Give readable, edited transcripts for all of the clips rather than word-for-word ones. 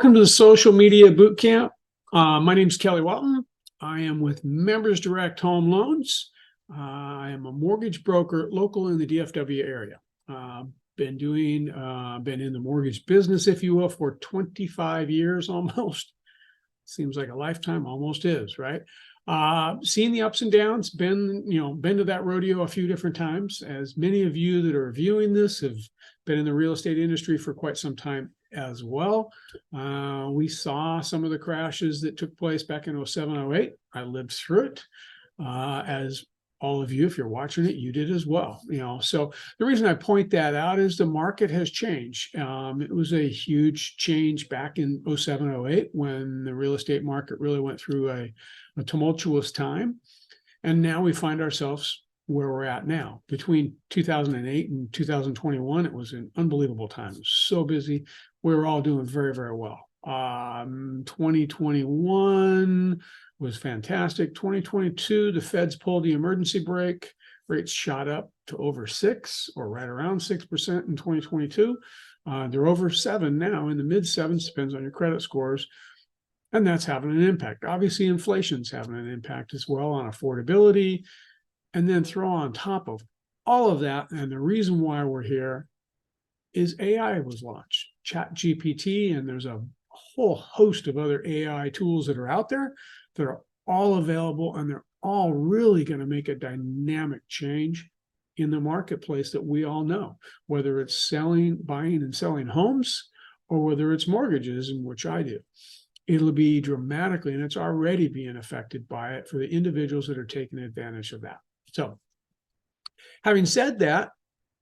Welcome to the Social Media Bootcamp. My name is Kelly Walton. I am with Members Direct Home Loans. I am a mortgage broker local in the DFW area. Been in the mortgage business, if you will, for 25 years almost. Seems like a lifetime, almost is, right? Seen the ups and downs, been to that rodeo a few different times. As many of you that are viewing this have been in the real estate industry for quite some time as well. We saw some of the crashes that took place back in 07, 08. I lived through it. As all of you, if you're watching it, you did as well. So the reason I point that out is the market has changed. It was a huge change back in 07, 08 when the real estate market really went through a tumultuous time. And now we find ourselves where we're at now. Between 2008 and 2021, it was an unbelievable time. It was so busy. We were all doing very, very well. 2021 was fantastic. 2022, the Feds pulled the emergency brake. Rates shot up to over 6 or right around 6% in 2022. They're over 7 now, in the mid 7s, depends on your credit scores. And that's having an impact. Obviously, inflation's having an impact as well on affordability. And then throw on top of all of that, and the reason why we're here is AI was launched, ChatGPT, and there's a whole host of other AI tools that are out there that are all available, and they're all really going to make a dynamic change in the marketplace that we all know, whether it's buying and selling homes, or whether it's mortgages, in which I do. It'll be dramatically, and it's already being affected by it for the individuals that are taking advantage of that. So having said that,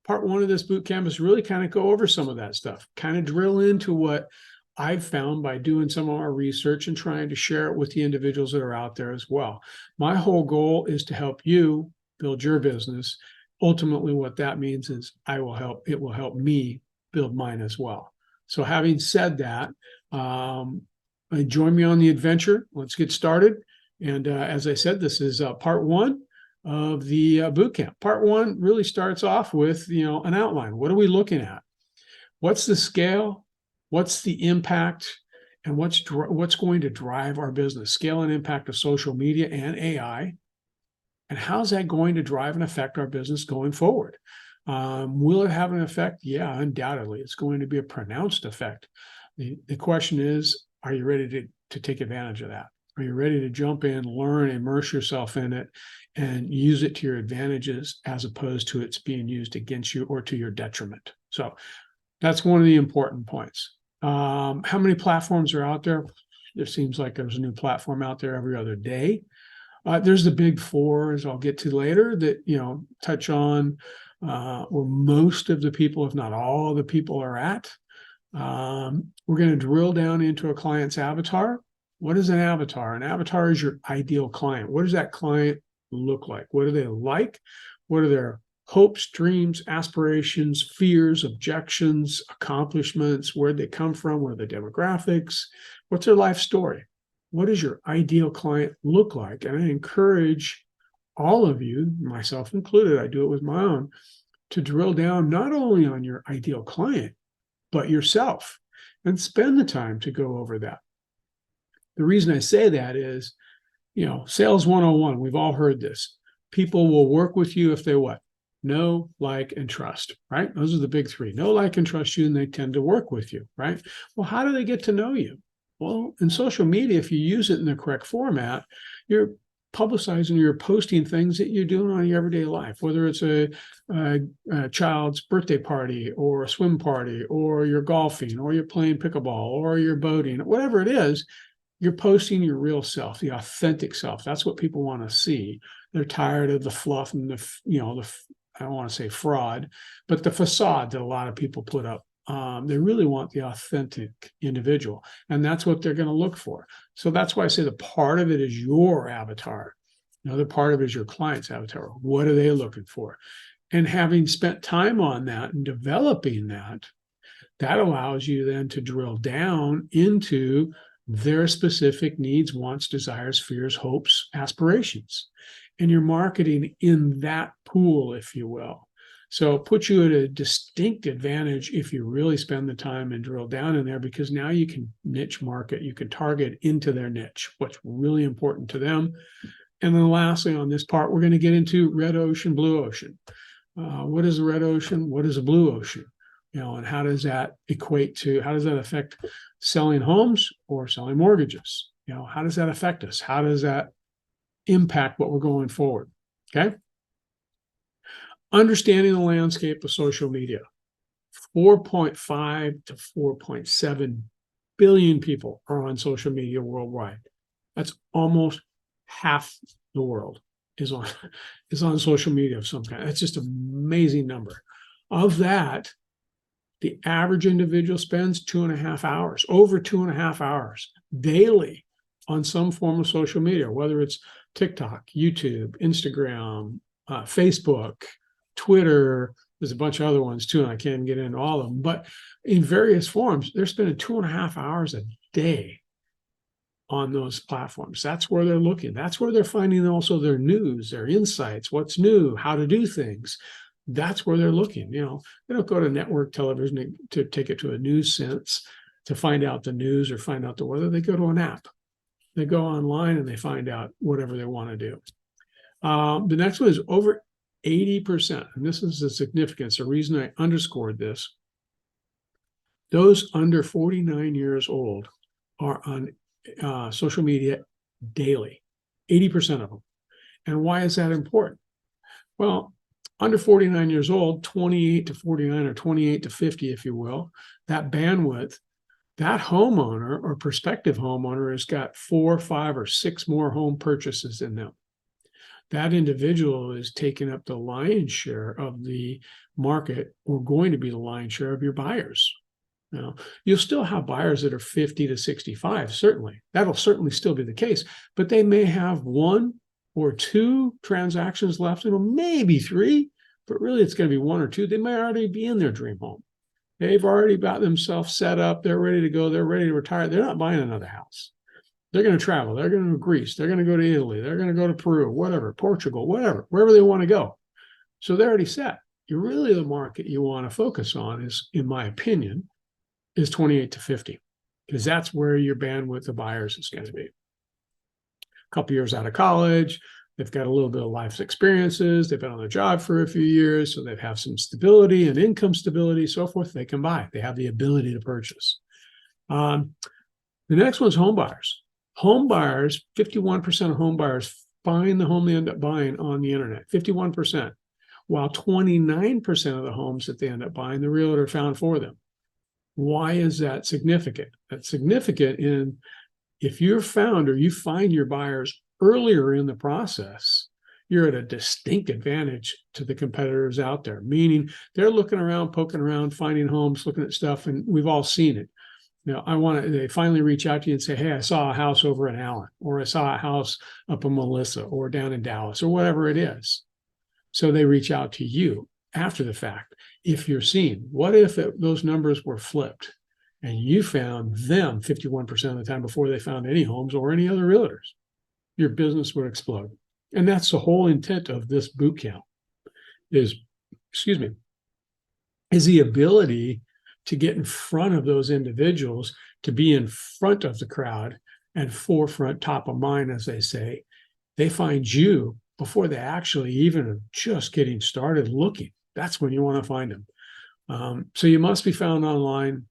part one of this boot camp is really kind of go over some of that stuff, kind of drill into what I've found by doing some of our research and trying to share it with the individuals that are out there as well. My whole goal is to help you build your business. Ultimately, what that means is it will help me build mine as well. So having said that, join me on the adventure. Let's get started. And as I said, this is part one of the boot camp. Part one really starts off with an outline. What are we looking at? What's the scale? What's the impact? And what's going to drive our business? Scale and impact of social media and AI. And how's that going to drive and affect our business going forward? Will it have an effect? Yeah, undoubtedly. It's going to be a pronounced effect. The question is, are you ready to take advantage of that? Are you ready to jump in, learn, immerse yourself in it, and use it to your advantages as opposed to it's being used against you or to your detriment? So that's one of the important points. How many platforms are out there? There seems like there's a new platform out there every other day. There's the big four, as I'll get to later, that touch on where most of the people, if not all the people, are at. We're going to drill down into a client's avatar. What is an avatar? An avatar is your ideal client. What does that client look like? What do they like? What are their hopes, dreams, aspirations, fears, objections, accomplishments? Where they come from? What are the demographics? What's their life story? What does your ideal client look like? And I encourage all of you, myself included, I do it with my own, to drill down not only on your ideal client, but yourself, and spend the time to go over that. The reason I say that is, sales 101, we've all heard this. People will work with you if they what? Know, like, and trust, right? Those are the big three. Know, like, and trust you, and they tend to work with you, right? Well, how do they get to know you? Well, in social media, if you use it in the correct format, you're publicizing, you're posting things that you're doing on your everyday life, whether it's a child's birthday party or a swim party, or you're golfing, or you're playing pickleball, or you're boating, whatever it is. You're posting your real self, the authentic self. That's what people want to see. They're tired of the fluff and I don't want to say fraud, but the facade that a lot of people put up. They really want the authentic individual, and that's what they're going to look for. So that's why I say the part of it is your avatar. Another part of it is your client's avatar. What are they looking for? And having spent time on that and developing that allows you then to drill down into their specific needs, wants, desires, fears, hopes, aspirations. And you're marketing in that pool, if you will. So it puts you at a distinct advantage if you really spend the time and drill down in there, because now you can niche market, you can target into their niche, what's really important to them. And then lastly, on this part, we're going to get into red ocean, blue ocean. What is a red ocean? What is a blue ocean? And how does that equate to, how does that affect selling homes or selling mortgages? How does that affect us? How does that impact what we're going forward? Okay. Understanding the landscape of social media. 4.5 to 4.7 billion people are on social media worldwide. That's almost half the world is on social media of some kind. That's just an amazing number. Of that, the average individual spends 2.5 hours, over 2.5 hours daily on some form of social media, whether it's TikTok, YouTube, Instagram, Facebook, Twitter. There's a bunch of other ones too, and I can't get into all of them. But in various forms, they're spending 2.5 hours a day on those platforms. That's where they're looking. That's where they're finding also their news, their insights, what's new, how to do things. That's where they're looking. They don't go to network television to take it to a news sense to find out the news or find out the weather. They go to an app. They go online and they find out whatever they want to do. The next one is over 80%. And this is the significance. The reason I underscored this, those under 49 years old are on social media daily, 80% of them. And why is that important? Well, under 49 years old, 28 to 49 or 28 to 50, if you will, that bandwidth, that homeowner or prospective homeowner has got 4, 5, or 6 more home purchases in them. That individual is taking up the lion's share of the market, or going to be the lion's share of your buyers. You'll still have buyers that are 50 to 65, certainly. That'll certainly still be the case, but they may have 1 or 2 transactions left in them, maybe 3, but really it's going to be 1 or 2. They may already be in their dream home. They've already got themselves set up. They're ready to go. They're ready to retire. They're not buying another house. They're going to travel. They're going to Greece. They're going to go to Italy. They're going to go to Peru, whatever, Portugal, whatever, wherever they want to go. So they're already set. Really the market you want to focus on is, in my opinion, is 28 to 50, because that's where your bandwidth of buyers is going to be. A couple years out of college, they've got a little bit of life experiences, they've been on the job for a few years, so they have some stability and income stability, so forth. They can buy. They have the ability to purchase. The next one's home buyers. Home buyers, 51% of home buyers find the home they end up buying on the internet, 51%, while 29% of the homes that they end up buying, the realtor found for them. Why is that significant? That's significant in, if you're found or you find your buyers earlier in the process, you're at a distinct advantage to the competitors out there, meaning they're looking around, poking around, finding homes, looking at stuff, and we've all seen it. They finally reach out to you and say, hey, I saw a house over in Allen, or I saw a house up in Melissa, or down in Dallas, or whatever it is. So they reach out to you after the fact. If you're seen, what if those numbers were flipped and you found them 51% of the time before they found any homes or any other realtors? Your business would explode. And that's the whole intent of this boot camp is the ability to get in front of those individuals, to be in front of the crowd and forefront, top of mind, as they say. They find you before they actually even are just getting started looking. That's when you want to find them. So you must be found online,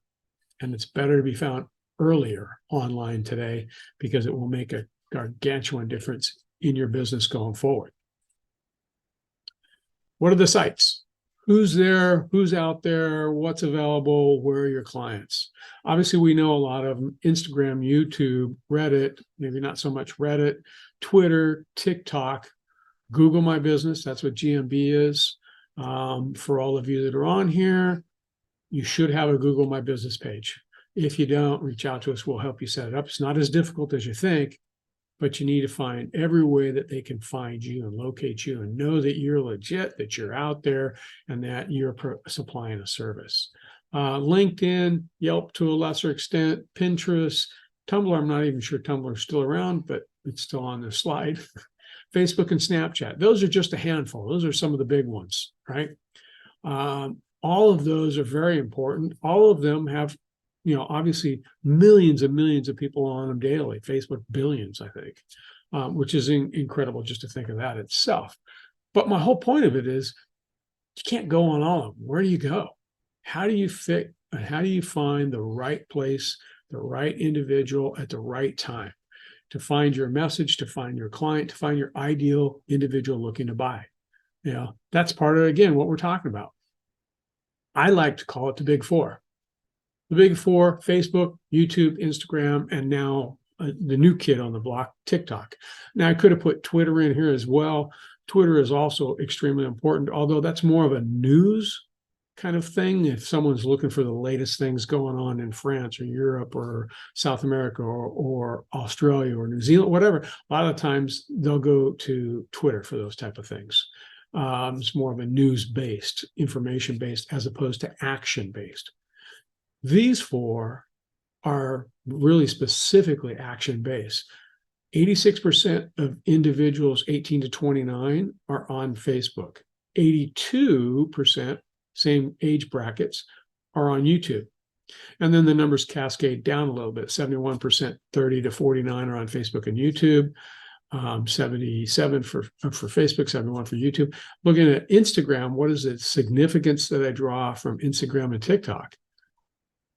and it's better to be found earlier online today, because it will make a gargantuan difference in your business going forward. What are the sites? Who's there? Who's out there? What's available? Where are your clients? Obviously, we know a lot of them: Instagram, YouTube, Reddit, maybe not so much Reddit, Twitter, TikTok, Google My Business. That's what GMB is. For all of you that are on here, you should have a Google My Business page. If you don't, reach out to us. We'll help you set it up. It's not as difficult as you think, but you need to find every way that they can find you and locate you and know that you're legit, that you're out there, and that you're supplying a service. LinkedIn, Yelp to a lesser extent, Pinterest, Tumblr. I'm not even sure Tumblr's still around, but it's still on the slide. Facebook and Snapchat. Those are just a handful. Those are some of the big ones, right? All of those are very important. All of them have, obviously millions and millions of people on them daily. Facebook billions, I think, which is incredible just to think of that itself. But my whole point of it is you can't go on all of them. Where do you go? How do you fit? And how do you find the right place, the right individual at the right time to find your message, to find your client, to find your ideal individual looking to buy? That's part of, again, what we're talking about. I like to call it the big four. The big four: Facebook, YouTube, Instagram, and now the new kid on the block, TikTok. Now, I could have put Twitter in here as well. Twitter is also extremely important, although that's more of a news kind of thing. If someone's looking for the latest things going on in France or Europe or South America or Australia or New Zealand, whatever, a lot of times they'll go to Twitter for those type of things. It's more of a news-based, information-based, as opposed to action-based. These four are really specifically action-based. 86% of individuals 18 to 29 are on Facebook. 82%, same age brackets, are on YouTube. And then the numbers cascade down a little bit. 71%, 30 to 49 are on Facebook and YouTube. 77 for Facebook, 71 for YouTube. Looking at Instagram, what is the significance that I draw from Instagram and TikTok?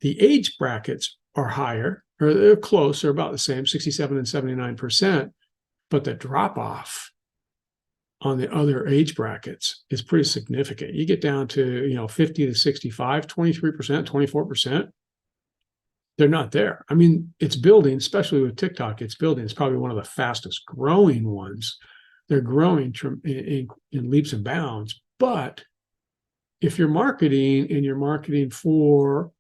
The age brackets are higher, or they're close, they're about the same, 67 and 79%, but the drop off on the other age brackets is pretty significant. You get down to 50 to 65, 23%, 24%. They're not there. I mean, it's building, especially with TikTok, it's building. It's probably one of the fastest growing ones. They're growing in leaps and bounds. But if you're marketing and you're marketing for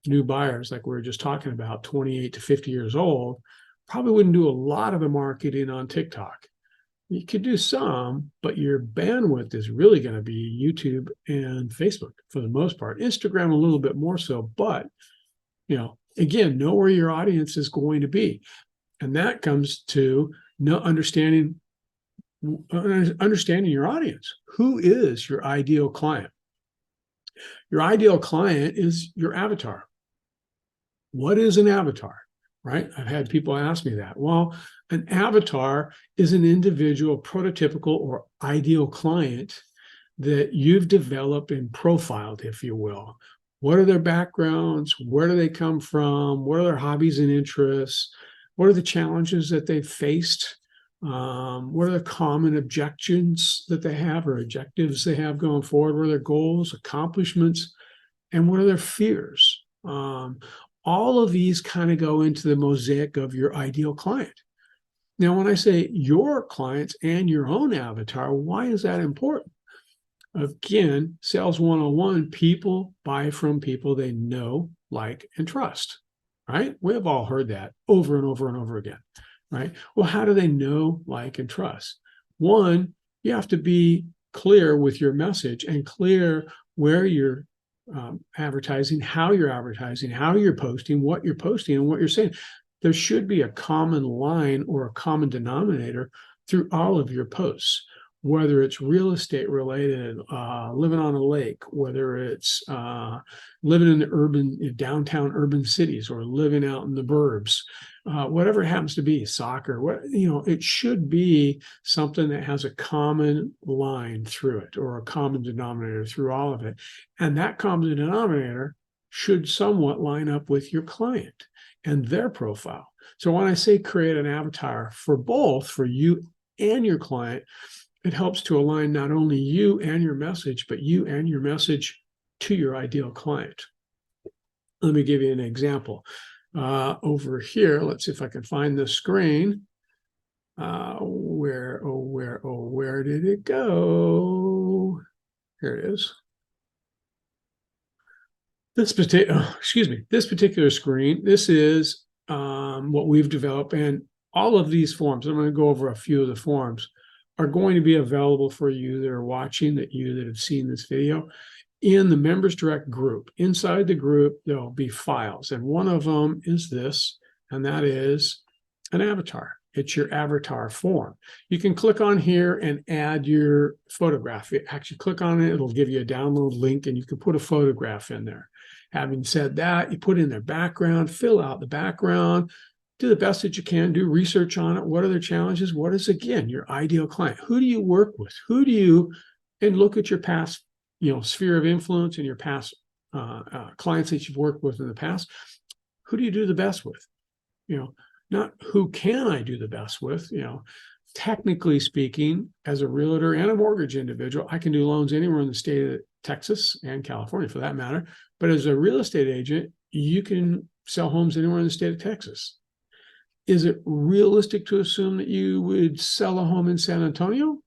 new buyers, like we were just talking about, 28 to 50 years old, probably wouldn't do a lot of the marketing on TikTok. You could do some, but your bandwidth is really going to be YouTube and Facebook for the most part. Instagram a little bit more so, but again, know where your audience is going to be. And that comes to understanding your audience. Who is your ideal client? Your ideal client is your avatar. What is an avatar, right? I've had people ask me that. Well, an avatar is an individual, prototypical or ideal client that you've developed and profiled, if you will. What are their backgrounds? Where do they come from? What are their hobbies and interests? What are the challenges that they've faced? What are the common objections that they have or objectives they have going forward? What are their goals, accomplishments, and what are their fears? All of these kind of go into the mosaic of your ideal client. Now, when I say your clients and your own avatar, why is that important? Again, Sales 101, people buy from people they know, like, and trust, right? We have all heard that over and over and over again, right? Well, how do they know, like, and trust? One, you have to be clear with your message and clear where you're advertising, how you're posting, what you're posting, and what you're saying. There should be a common line or a common denominator through all of your posts, whether it's real estate related, living on a lake, whether it's living in the downtown urban cities or living out in the burbs, whatever it happens to be, soccer, it should be something that has a common line through it or a common denominator through all of it. And that common denominator should somewhat line up with your client and their profile. So when I say create an avatar for both, for you and your client, it helps to align not only you and your message, but you and your message to your ideal client. Let me give you an example. Over here, let's see if I can find the screen. Where did it go? Here it is. This particular screen, this is what we've developed, and all of these forms, I'm going to go over a few of the forms, are going to be available for you that are watching, that have seen this video, in the Members Direct group. Inside the group, there'll be files, and one of them is this, and that is an avatar. It's your avatar form. You can click on here and add your photograph. You actually click on it, it'll give you a download link, and you can put a photograph in there. Having said that, you put in their background, fill out the background, do the best that you can, do research on it. What are their challenges? What is, again, your ideal client? Who do you work with? And look at your past, sphere of influence and your past clients that you've worked with in the past. Who do you do the best with? Not who can I do the best with? Technically speaking, as a realtor and a mortgage individual, I can do loans anywhere in the state of Texas and California for that matter. But as a real estate agent, you can sell homes anywhere in the state of Texas. Is it realistic to assume that you would sell a home in San Antonio?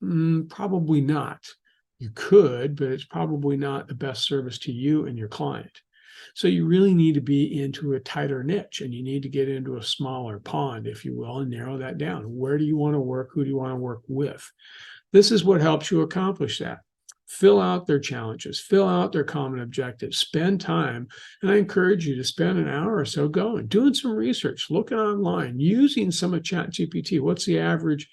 Probably not. You could, but it's probably not the best service to you and your client. So you really need to be into a tighter niche, and you need to get into a smaller pond, if you will, and narrow that down. Where do you want to work? Who do you want to work with? This is what helps you accomplish that. Fill out their challenges, fill out their common objectives, spend time. And I encourage you to spend an hour or so doing some research, looking online, using some of ChatGPT. What's the average,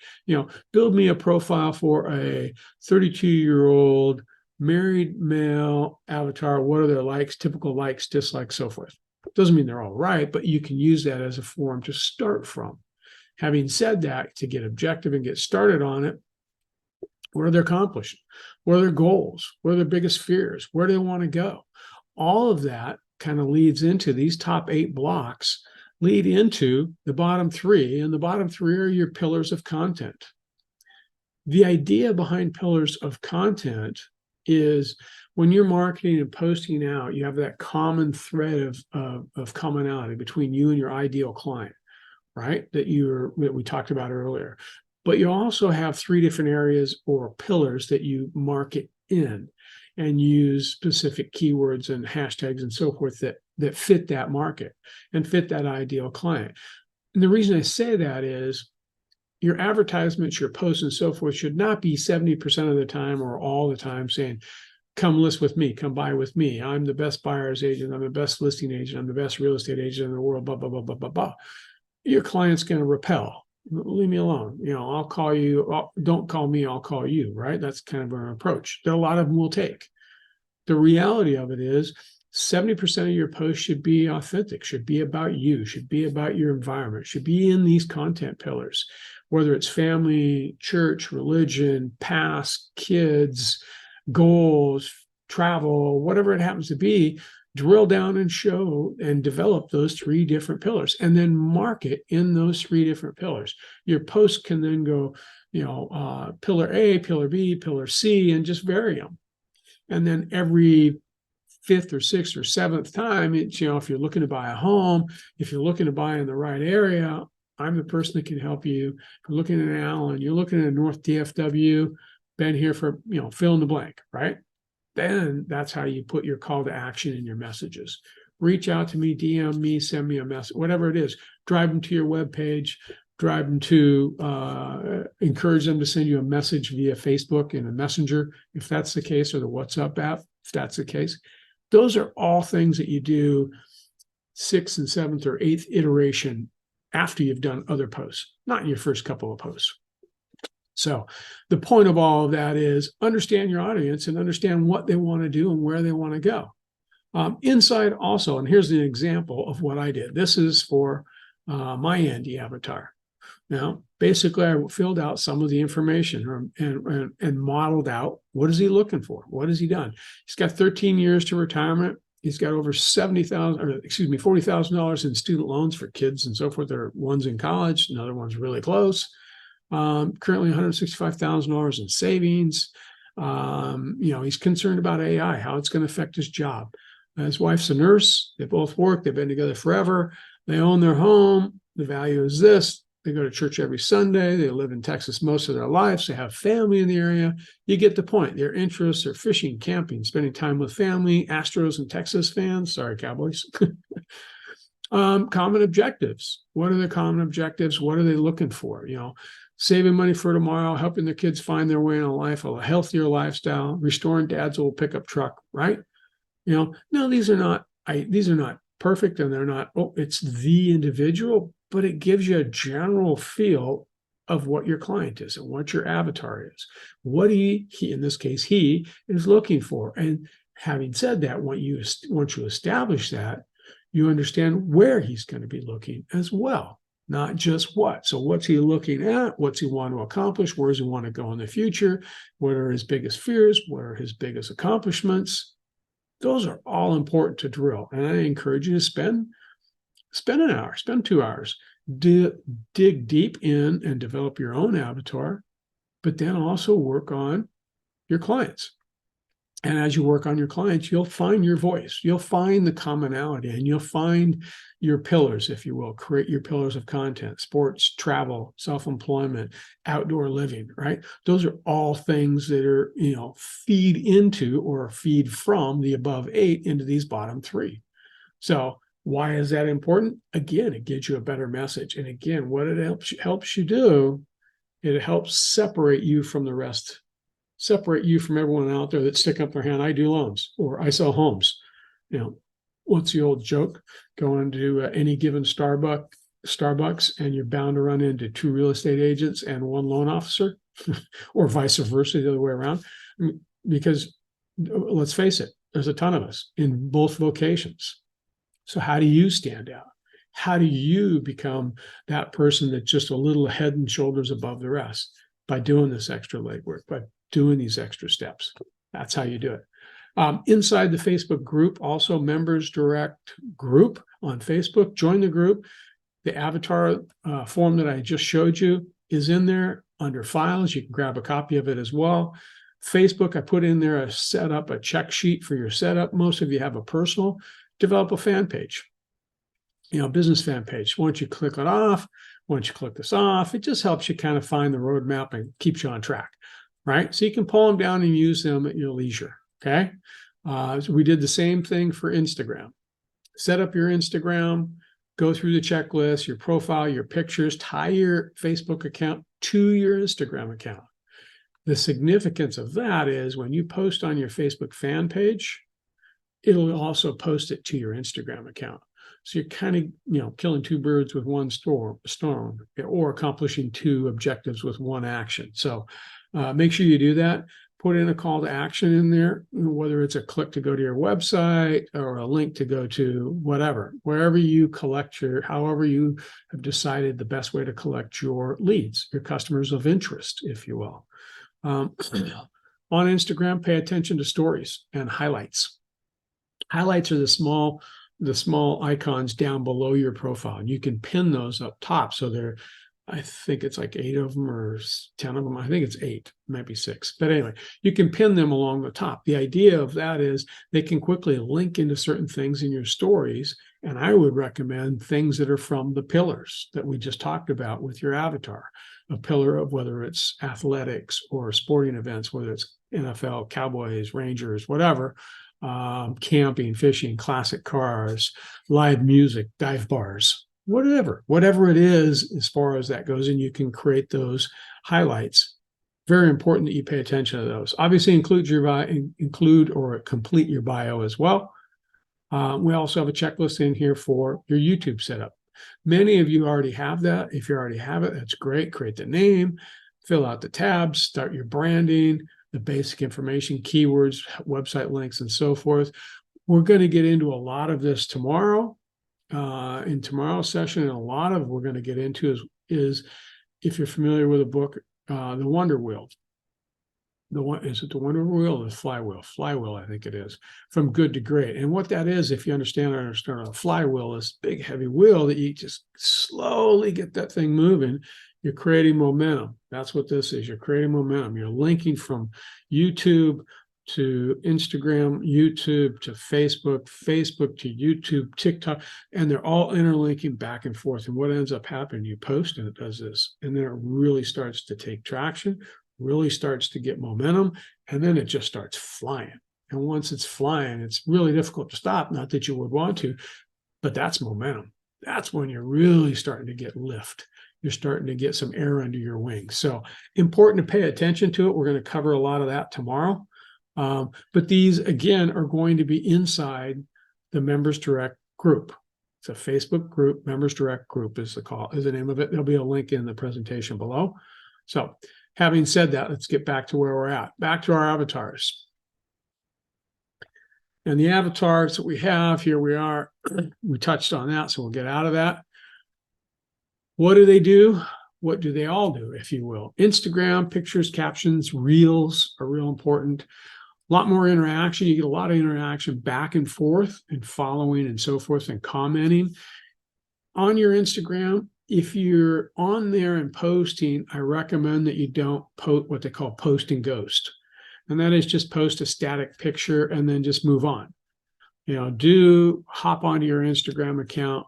build me a profile for a 32-year-old married male avatar. What are their likes, typical likes, dislikes, so forth. Doesn't mean they're all right, but you can use that as a form to start from. Having said that, to get objective and get started on it, what are they accomplishing? What are their goals? What are their biggest fears? Where do they want to go? All of that kind of leads into these top 8 blocks, lead into the bottom 3, and the bottom 3 are your pillars of content. The idea behind pillars of content is when you're marketing and posting out, you have that common thread of commonality between you and your ideal client, right? That we talked about earlier. But you also have 3 different areas or pillars that you market in and use specific keywords and hashtags and so forth that fit that market and fit that ideal client. And the reason I say that is your advertisements, your posts and so forth should not be 70% of the time or all the time saying, come list with me, come buy with me. I'm the best buyer's agent. I'm the best listing agent. I'm the best real estate agent in the world, blah, blah, blah, blah, blah, blah. Your client's going to repel. Leave me alone. I'll call you. Don't call me. I'll call you. Right. That's kind of an approach that a lot of them will take. The reality of it is 70% of your posts should be authentic, should be about you, should be about your environment, should be in these content pillars, whether it's family, church, religion, past, kids, goals, travel, whatever it happens to be. Drill down and show and develop those 3 different pillars and then market in those 3 different pillars. Your post can then go, pillar A, pillar B, pillar C, and just vary them. And then every 5th or 6th or 7th time, it's, if you're looking to buy a home, if you're looking to buy in the right area, I'm the person that can help you. If you're looking at Allen, you're looking at North DFW, been here for, fill in the blank, right? Then that's how you put your call to action in your messages. Reach out to me, DM me, send me a message, whatever it is. Drive them to your webpage, drive them to encourage them to send you a message via Facebook and a messenger, if that's the case, or the WhatsApp app, if that's the case. Those are all things that you do 6th and 7th or 8th iteration after you've done other posts, not in your first couple of posts. So the point of all of that is understand your audience and understand what they want to do and where they want to go. Inside also, and here's an example of what I did. This is for my Andy avatar. Now, basically, I filled out some of the information and modeled out what is he looking for? What has he done? He's got 13 years to retirement. He's got over $40,000 in student loans for kids and so forth. There are ones in college, another one's really close. Currently $165,000 in savings. He's concerned about AI, how it's going to affect his job. His wife's a nurse. They both work. They've been together forever. They own their home. The value is this. They go to church every Sunday. They live in Texas most of their lives. They have family in the area. You get the point. Their interests are fishing, camping, spending time with family, Astros and Texas fans. Sorry, Cowboys. Common objectives. What are their common objectives? What are they looking for? Saving money for tomorrow, helping their kids find their way in life, a healthier lifestyle, restoring dad's old pickup truck, right? No, these are not perfect, and they're not, it's the individual, but it gives you a general feel of what your client is and what your avatar is, what he in this case, he is looking for. And having said that, once you establish that, you understand where he's going to be looking as well, not just what. So what's he looking at? What's he want to accomplish? Where does he want to go in the future? What are his biggest fears? What are his biggest accomplishments? Those are all important to drill. And I encourage you to spend an hour, spend 2 hours, dig deep in and develop your own avatar, but then also work on your clients. And as you work on your clients, you'll find your voice, you'll find the commonality, and you'll find your pillars, if you will. Create your pillars of content: sports, travel, self-employment, outdoor living, right? Those are all things that are, feed into or feed from the above 8 into these bottom 3. So why is that important? Again, it gives you a better message. And again, what it helps you do, it helps separate you from the rest, separate you from everyone out there that stick up their hand. I do loans, or I sell homes. What's the old joke? Go into any given Starbucks, and you're bound to run into 2 real estate agents and 1 loan officer, or vice versa, the other way around. Because let's face it, there's a ton of us in both vocations. So how do you stand out? How do you become that person that's just a little head and shoulders above the rest? By doing this extra legwork, by doing these extra steps. That's how you do it. Inside the Facebook group, also Members Direct group on Facebook. Join the group. The avatar form that I just showed you is in there under files. You can grab a copy of it as well. Facebook, I put in there a check sheet for your setup. Most of you have a personal. Develop a fan page, business fan page. Once you click it off, once you click this off, it just helps you kind of find the roadmap and keeps you on track, right? So you can pull them down and use them at your leisure, okay? So we did the same thing for Instagram. Set up your Instagram, go through the checklist, your profile, your pictures, tie your Facebook account to your Instagram account. The significance of that is when you post on your Facebook fan page, it'll also post it to your Instagram account. So you're kind of, killing 2 birds with 1 stone, or accomplishing 2 objectives with 1 action. So make sure you do that. Put in a call to action in there, whether it's a click to go to your website or a link to go to whatever, wherever you however you have decided the best way to collect your leads, your customers of interest, if you will. On Instagram, pay attention to stories and highlights. Highlights are the small icons down below your profile, and you can pin those up top. So I think it's like 8 of them or 10 of them. I think it's 8, might be 6. But anyway, you can pin them along the top. The idea of that is they can quickly link into certain things in your stories. And I would recommend things that are from the pillars that we just talked about with your avatar. A pillar of whether it's athletics or sporting events, whether it's NFL, Cowboys, Rangers, whatever. Camping, fishing, classic cars, live music, dive bars, whatever it is as far as that goes, and you can create those highlights. Very important that you pay attention to those. Obviously, include or complete your bio as well. We also have a checklist in here for your YouTube setup. Many of you already have that. If you already have it, that's great. Create the name, fill out the tabs, start your branding, the basic information, keywords, website links, and so forth. We're going to get into a lot of this tomorrow, in tomorrow's session, and a lot of we're going to get into is if you're familiar with a book, The Wonder Wheel. Is it the Wonder Wheel or the Flywheel? Flywheel, I think it is. From Good to Great. And what that is, if you understand a flywheel, is big, heavy wheel that you just slowly get that thing moving. You're creating momentum. That's what this is. You're creating momentum. You're linking from YouTube to Instagram, YouTube to Facebook, Facebook to YouTube, TikTok, and they're all interlinking back and forth. And what ends up happening, you post and it does this, and then it really starts to take traction, really starts to get momentum, and then it just starts flying. And once it's flying, it's really difficult to stop. Not that you would want to, but that's momentum. That's when you're really starting to get lift. You're starting to get some air under your wings. So important to pay attention to it. We're going to cover a lot of that tomorrow. But these, again, are going to be inside the Members Direct group. It's a Facebook group, Members Direct group is the name of it. There'll be a link in the presentation below. So having said that, let's get back to where we're at. Back to our avatars. And the avatars that we have, here we are. We touched on that, so we'll get out of that. What do they do? What do they all do, if you will? Instagram, pictures, captions, reels are real important. A lot more interaction. You get a lot of interaction back and forth and following and so forth and commenting. On your Instagram, if you're on there and posting, I recommend that you don't post what they call post and ghost. And that is just post a static picture and then just move on. Do hop onto your Instagram account,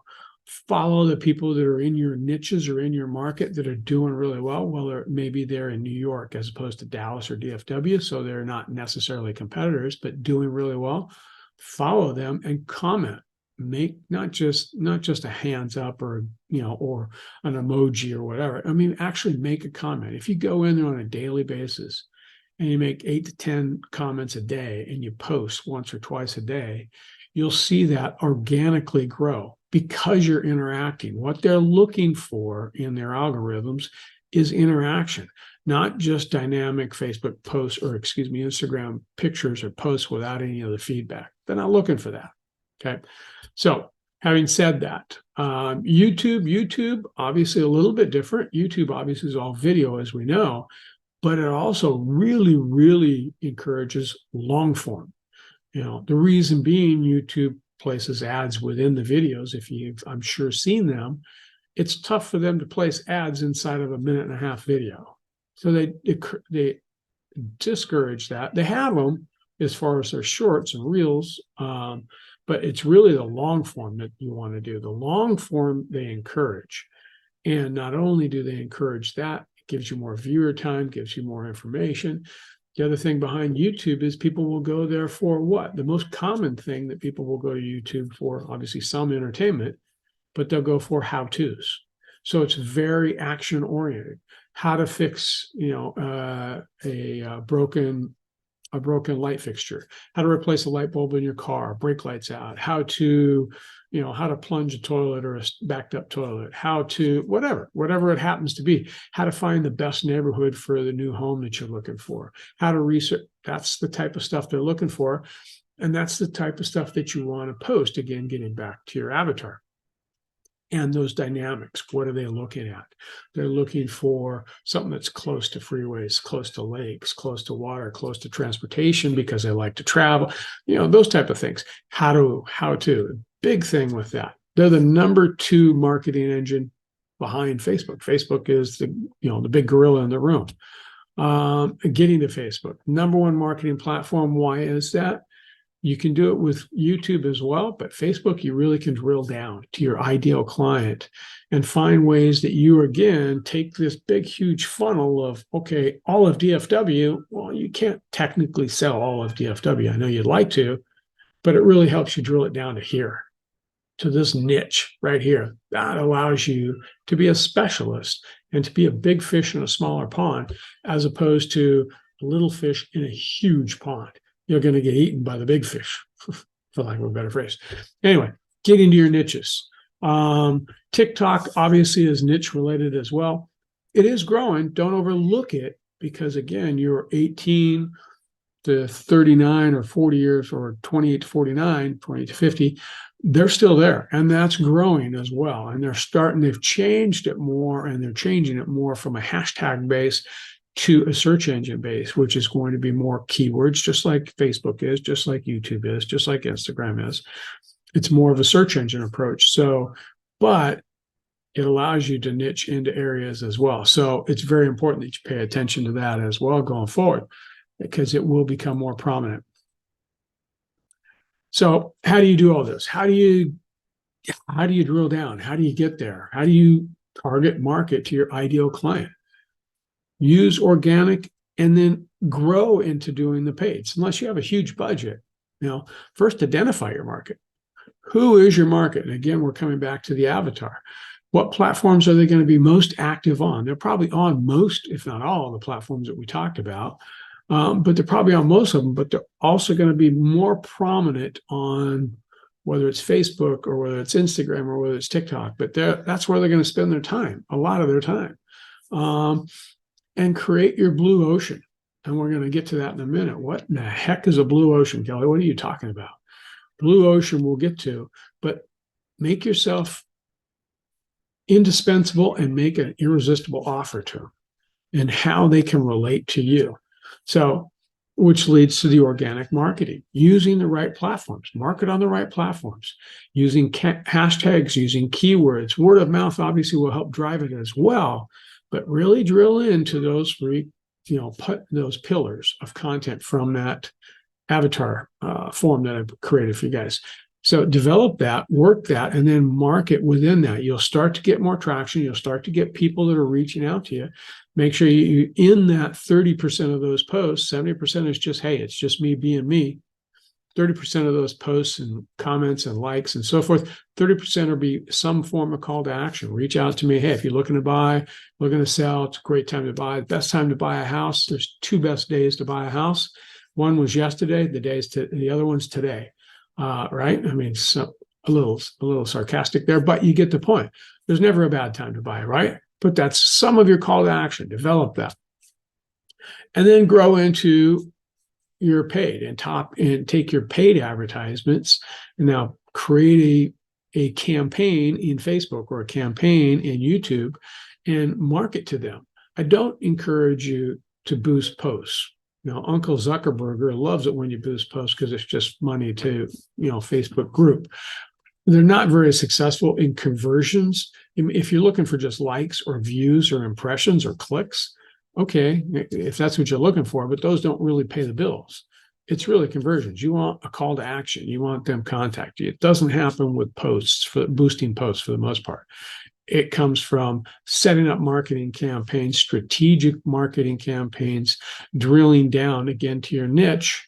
follow the people that are in your niches or in your market that are doing really well. Well, maybe they're in New York as opposed to Dallas or DFW, so they're not necessarily competitors, but doing really well. Follow them and comment. Make not just a hands up or or an emoji or whatever. I mean, actually make a comment. If you go in there on a daily basis and you make 8 to 10 comments a day and you post once or twice a day, you'll see that organically grow because you're interacting. What they're looking for in their algorithms is interaction, not just dynamic Facebook posts or Instagram pictures or posts without any of the feedback. They're not looking for that. Okay. So having said that, YouTube, obviously a little bit different. YouTube obviously is all video, as we know, but it also really, really encourages long form. The reason being YouTube places ads within the videos. If you've, I'm sure, seen them, it's tough for them to place ads inside of a 1.5-minute video. So they discourage that. They have them as far as their shorts and reels, but it's really the long form that you want to do. The long form they encourage. And not only do they encourage that, it gives you more viewer time, gives you more information. The other thing behind YouTube is people will go there for what? The most common thing that people will go to YouTube for, obviously some entertainment, but they'll go for how-tos. So it's very action-oriented. How to fix, a broken light fixture, how to replace a light bulb in your car, brake lights out, how to plunge a toilet or a backed up toilet, how to whatever it happens to be, how to find the best neighborhood for the new home that you're looking for, how to research. That's the type of stuff they're looking for. And that's the type of stuff that you want to post. Again, getting back to your avatar. And those dynamics, what are they looking at? They're looking for something that's close to freeways, close to lakes, close to water, close to transportation because they like to travel, those type of things. How to, big thing with that. They're the number 2 marketing engine behind Facebook. Facebook is the big gorilla in the room. Getting to Facebook, number 1 marketing platform. Why is that? You can do it with YouTube as well, but Facebook, you really can drill down to your ideal client and find ways that you, again, take this big, huge funnel of, okay, all of DFW. Well, you can't technically sell all of DFW. I know you'd like to, but it really helps you drill it down to here, to this niche right here. That allows you to be a specialist and to be a big fish in a smaller pond, as opposed to a little fish in a huge pond. You're going to get eaten by the big fish, for lack of a better phrase. Anyway, get into your niches. TikTok obviously is niche related as well. It is growing. Don't overlook it because, again, you're 18 to 39 or 40 years, or 28 to 49, 28 to 50. They're still there, and that's growing as well. And they've changed it more, and they're changing it more from a hashtag base to a search engine base, which is going to be more keywords, just like Facebook is, just like YouTube is, just like Instagram is. It's more of a search engine approach. So, but it allows you to niche into areas as well. So it's very important that you pay attention to that as well going forward, because it will become more prominent. So how do you do all this? How do you drill down? How do you get there? How do you target market to your ideal client? Use organic and then grow into doing the paid. Unless you have a huge budget, first identify your market. Who is your market? And again, we're coming back to the avatar. What platforms are they going to be most active on? They're probably on most, if not all, of the platforms that we talked about, but they're probably on most of them, but they're also going to be more prominent on whether it's Facebook or whether it's Instagram or whether it's TikTok, but that's where they're going to spend their time, a lot of their time. And create your blue ocean. And we're going to get to that in a minute. What in the heck is a blue ocean, Kelly? What are you talking about? Blue ocean we'll get to, but make yourself indispensable and make an irresistible offer to them and how they can relate to you. So, which leads to the organic marketing, using the right platforms, market on the right platforms, using hashtags, using keywords. Word of mouth obviously will help drive it as well, but really drill into those three, put those pillars of content from that avatar form that I've created for you guys. So develop that, work that, and then market within that. You'll start to get more traction. You'll start to get people that are reaching out to you. Make sure you in that 30% of those posts, 70% is just, hey, it's just me being me. 30% of those posts and comments and likes and so forth, 30% will be some form of call to action. Reach out to me. Hey, if you're looking to buy, looking to sell, it's a great time to buy. Best time to buy a house. There's two best days to buy a house. One was yesterday, the other one's today. Right? I mean, so a little sarcastic there, but you get the point. There's never a bad time to buy, right? But that's some of your call to action. Develop that. And then grow into your paid and take your paid advertisements and now create a campaign in Facebook or a campaign in YouTube and market to them. I don't encourage you to boost posts. Uncle Zuckerberg loves it when you boost posts because it's just money to, Facebook group. They're not very successful in conversions. If you're looking for just likes or views or impressions or clicks, okay, if that's what you're looking for, but those don't really pay the bills. It's really conversions. You want a call to action. You want them to contact you. It doesn't happen with posts, for boosting posts for the most part. It comes from setting up marketing campaigns, strategic marketing campaigns, drilling down again to your niche,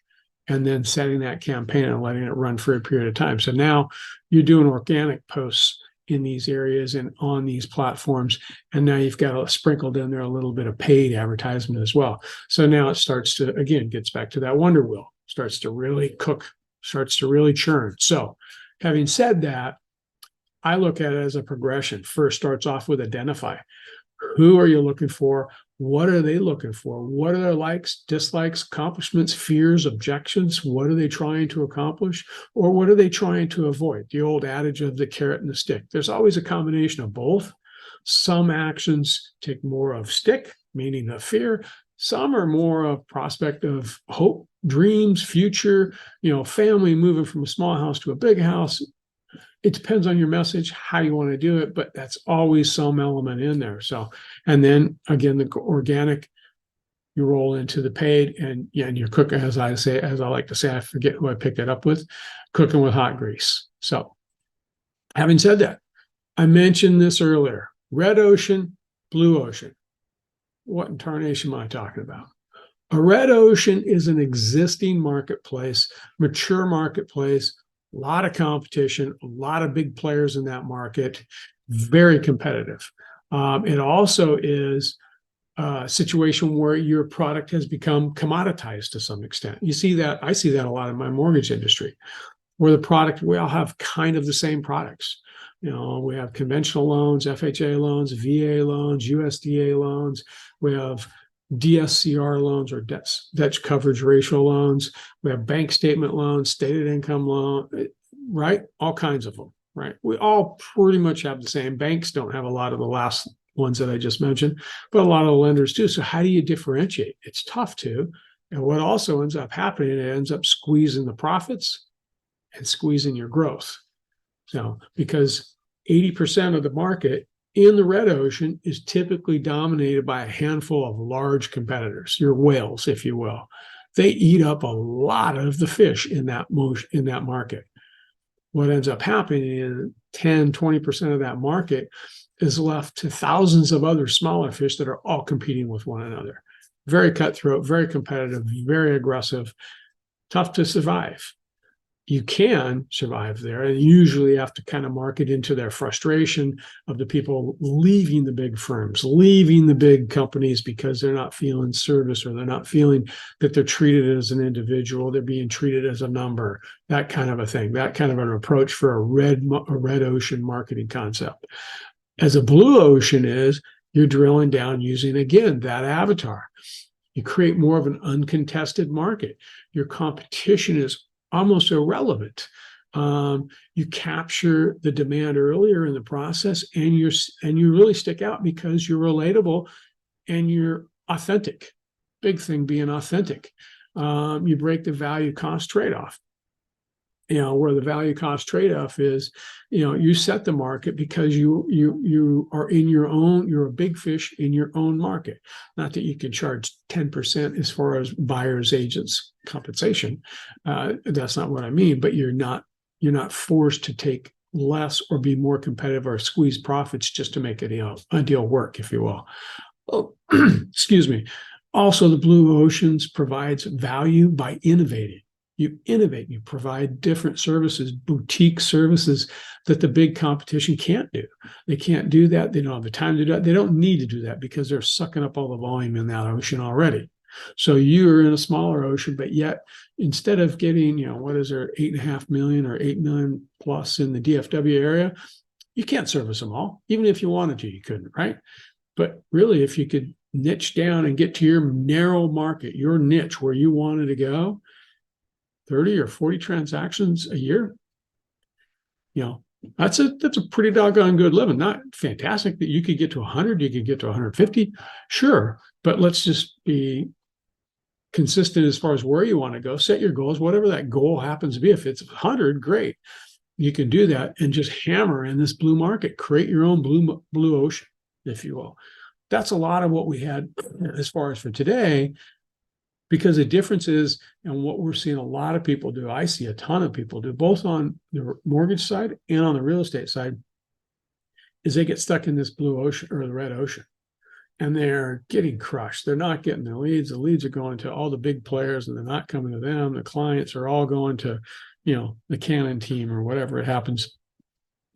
and then setting that campaign and letting it run for a period of time. So now you're doing organic posts in these areas and on these platforms. And now you've got sprinkled in there a little bit of paid advertisement as well. So now it starts to, again, gets back to that wonder wheel, starts to really cook, starts to really churn. So having said that, I look at it as a progression. First starts off with identify. Who are you looking for? What are they looking for? What are their likes, dislikes, accomplishments, fears, objections? What are they trying to accomplish? Or what are they trying to avoid? The old adage of the carrot and the stick. There's always a combination of both. Some actions take more of stick, meaning the fear. Some are more of prospect of hope, dreams, future, family moving from a small house to a big house. It depends on your message, how you want to do it, but that's always some element in there. So, and then again, the organic, you roll into the paid, and you're cooking, as I like to say, I forget who I picked it up with, cooking with hot grease. So, having said that, I mentioned this earlier: red ocean, blue ocean. What in tarnation am I talking about? A red ocean is an existing marketplace, mature marketplace. A lot of competition, a lot of big players in that market, very competitive. It also is a situation where your product has become commoditized to some extent. You see that, I see that a lot in my mortgage industry, where the product, we all have kind of the same products. We have conventional loans, FHA loans, VA loans, USDA loans. We have DSCR loans or debt coverage ratio loans. We have bank statement loans, stated income loan, right? All kinds of them, right? We all pretty much have the same. Banks don't have a lot of the last ones that I just mentioned, but a lot of the lenders do. So how do you differentiate? It's tough to. And what also ends up happening, it ends up squeezing the profits and squeezing your growth. So because 80% of the market in the red ocean is typically dominated by a handful of large competitors, your whales, if you will. They eat up a lot of the fish in that market. What ends up happening is 10, 20% of that market is left to thousands of other smaller fish that are all competing with one another. Very cutthroat, very competitive, very aggressive, tough to survive. you can survive there, and usually have to kind of market into their frustration of the people leaving the big firms, leaving the big companies because they're not feeling service, or they're not feeling that they're treated as an individual, they're being treated as a number, that kind of a thing, that kind of an approach for a red ocean marketing concept. As a blue ocean is, you're drilling down using, again, that avatar. You create more of an uncontested market. Your competition is almost irrelevant. You capture the demand earlier in the process, and you really stick out because you're relatable and you're authentic. Big thing being authentic. You break the value cost trade-off. Where the value cost trade-off is, you set the market because you are in your own, you're a big fish in your own market. Not that you can charge 10% as far as buyers agents compensation. That's not what I mean, but you're not forced to take less or be more competitive or squeeze profits just to make a deal work, if you will. Oh, excuse me. Also, the blue oceans provides value by innovating. You innovate, you provide different services, boutique services that the big competition can't do. They can't do that. They don't have the time to do that. They don't need to do that because they're sucking up all the volume in that ocean already. So you're in a smaller ocean, but yet instead of getting, what is there, 8.5 million or 8 million plus in the DFW area, you can't service them all. Even if you wanted to, you couldn't, right? But really, if you could niche down and get to your narrow market, your niche where you wanted to go, 30 or 40 transactions a year, that's a pretty doggone good living. Not fantastic that you could get to 100, you could get to 150, sure, but let's just be consistent as far as where you want to go. Set your goals, whatever that goal happens to be. If it's 100, great, you can do that and just hammer in this blue market. Create your own blue ocean, if you will. That's a lot of what we had as far as for today. Because the difference is, and what we're seeing a lot of people do, I see a ton of people do, both on the mortgage side and on the real estate side, is they get stuck in this blue ocean or the red ocean, and they're getting crushed. They're not getting their leads. The leads are going to all the big players, and they're not coming to them. The clients are all going to, the Canon team or whatever it happens.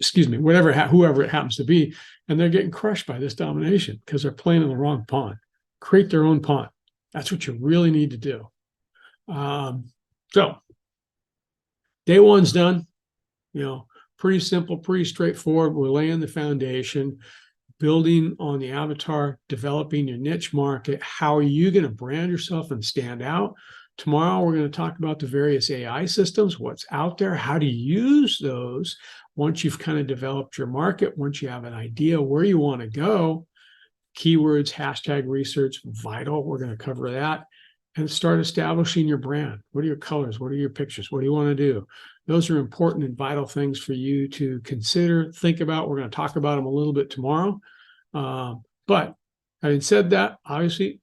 Excuse me, whoever it happens to be, and they're getting crushed by this domination because they're playing in the wrong pond. Create their own pond. That's what you really need to do. So day one's done, pretty simple, pretty straightforward. We're laying the foundation, building on the avatar, developing your niche market. How are you going to brand yourself and stand out? Tomorrow, we're going to talk about the various AI systems, what's out there, how to use those once you've kind of developed your market, once you have an idea where you want to go. Keywords, hashtag research, vital. We're going to cover that and start establishing your brand. What are your colors? What are your pictures? What do you want to do? Those are important and vital things for you to consider, think about. We're going to talk about them a little bit tomorrow. But having said that, obviously,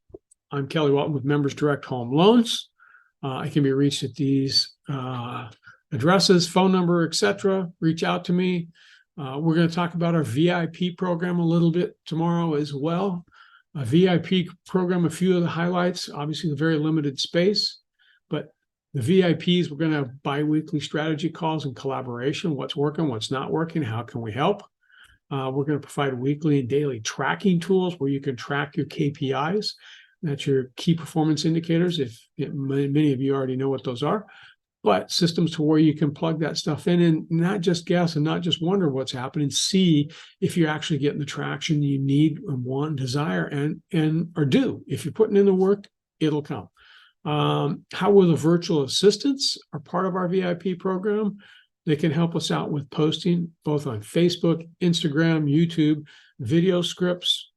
I'm Kelly Walton with Members Direct Home Loans. I can be reached at these addresses, phone number, etc. Reach out to me. We're going to talk about our VIP program a little bit tomorrow as well. A VIP program, a few of the highlights, obviously the very limited space, but the VIPs, we're going to have bi-weekly strategy calls and collaboration. What's working, what's not working, how can we help? We're going to provide weekly and daily tracking tools where you can track your KPIs. That's your key performance indicators. Many of you already know what those are. But systems to where you can plug that stuff in and not just guess and not just wonder what's happening, see if you're actually getting the traction you need and want and desire or do. If you're putting in the work, it'll come. How will the virtual assistants are part of our VIP program? They can help us out with posting both on Facebook, Instagram, YouTube, video scripts,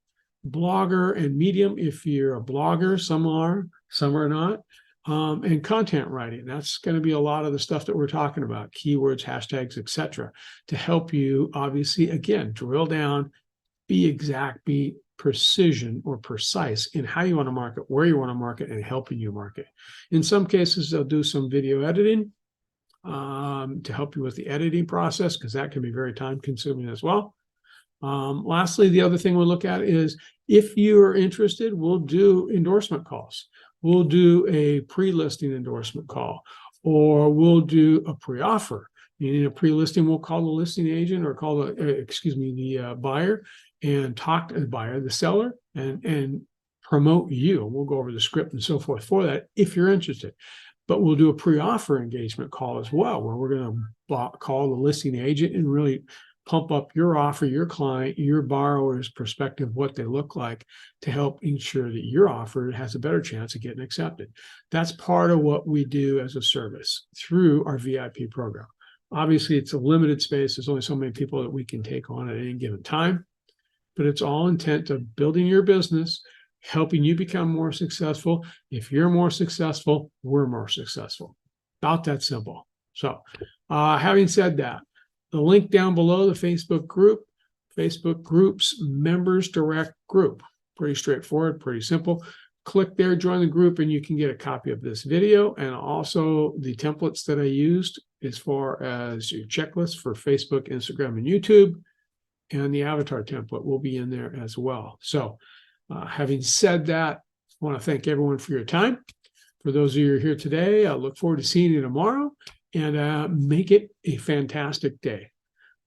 Blogger and Medium. If you're a blogger, some are not. And content writing. That's going to be a lot of the stuff that we're talking about, keywords, hashtags, etc., to help you, obviously, again, drill down, be exact, be precision or precise in how you want to market, where you want to market, and helping you market. In some cases, they'll do some video editing to help you with the editing process, because that can be very time consuming as well. Lastly, the other thing we'll look at is if you are interested, we'll do endorsement calls. We'll do a pre-listing endorsement call, or we'll do a pre-offer. You need a pre-listing, we'll call the listing agent or call the buyer and talk to the buyer, the seller, and promote you. We'll go over the script and so forth for that if you're interested. But we'll do a pre-offer engagement call as well, where we're going to call the listing agent and really pump up your offer, your client, your borrower's perspective, what they look like, to help ensure that your offer has a better chance of getting accepted. That's part of what we do as a service through our VIP program. Obviously, it's a limited space. There's only so many people that we can take on at any given time, but it's all intent of building your business, helping you become more successful. If you're more successful, we're more successful. About that simple. So having said that, the link down below, the Facebook group's members direct group. Pretty straightforward, pretty simple. Click there, join the group, and you can get a copy of this video and also the templates that I used as far as your checklist for Facebook, Instagram, and YouTube. And the avatar template will be in there as well. So having said that, I want to thank everyone for your time. For those of you who are here today, I look forward to seeing you tomorrow, and make it a fantastic day.